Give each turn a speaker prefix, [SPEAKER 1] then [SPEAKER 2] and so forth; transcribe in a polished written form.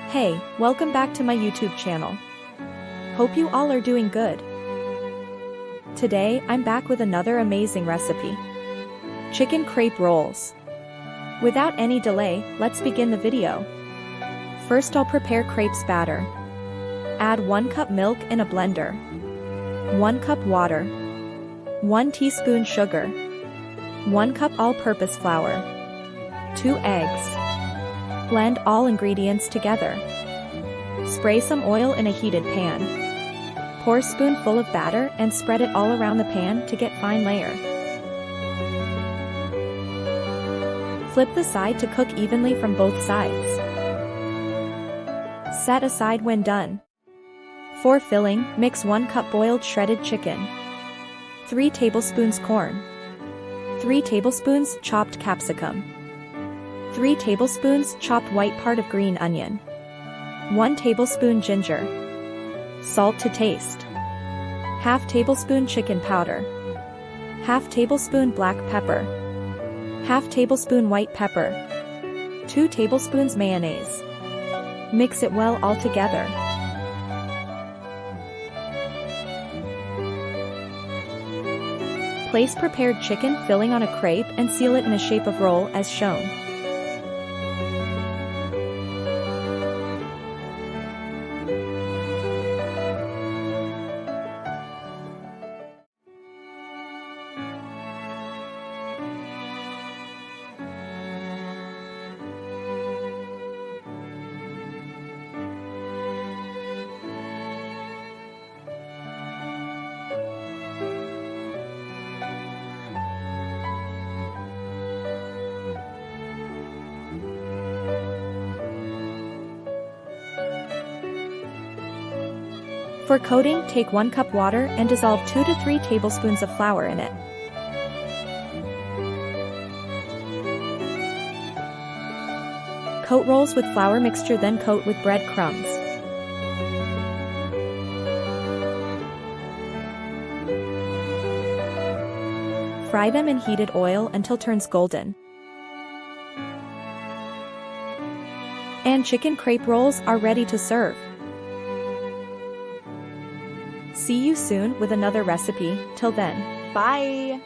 [SPEAKER 1] Hey, welcome back to my YouTube channel. Hope you all are doing good. Today, I'm back with another amazing recipe. Chicken crepe rolls. Without any delay, let's begin the video. First I'll prepare crepes batter. Add 1 cup milk in a blender. 1 cup water. 1 teaspoon sugar. 1 cup all-purpose flour. 2 eggs. Blend all ingredients together. Spray some oil in a heated pan. Pour a spoonful of batter and spread it all around the pan to get fine layer. Flip the side to cook evenly from both sides. Set aside when done. For filling, mix 1 cup boiled shredded chicken. 3 tablespoons corn. 3 tablespoons chopped capsicum. 3 tablespoons chopped white part of green onion. 1 tablespoon ginger. Salt to taste. Half tablespoon chicken powder. Half tablespoon black pepper. Half tablespoon white pepper. 2 tablespoons mayonnaise. Mix it well all together. Place prepared chicken filling on a crepe and seal it in a shape of roll as shown. For coating, take 1 cup water and dissolve 2 to 3 tablespoons of flour in it. Coat rolls with flour mixture, then coat with breadcrumbs. Fry them in heated oil until turns golden. And chicken crepe rolls are ready to serve. See you soon with another recipe. Till then, bye!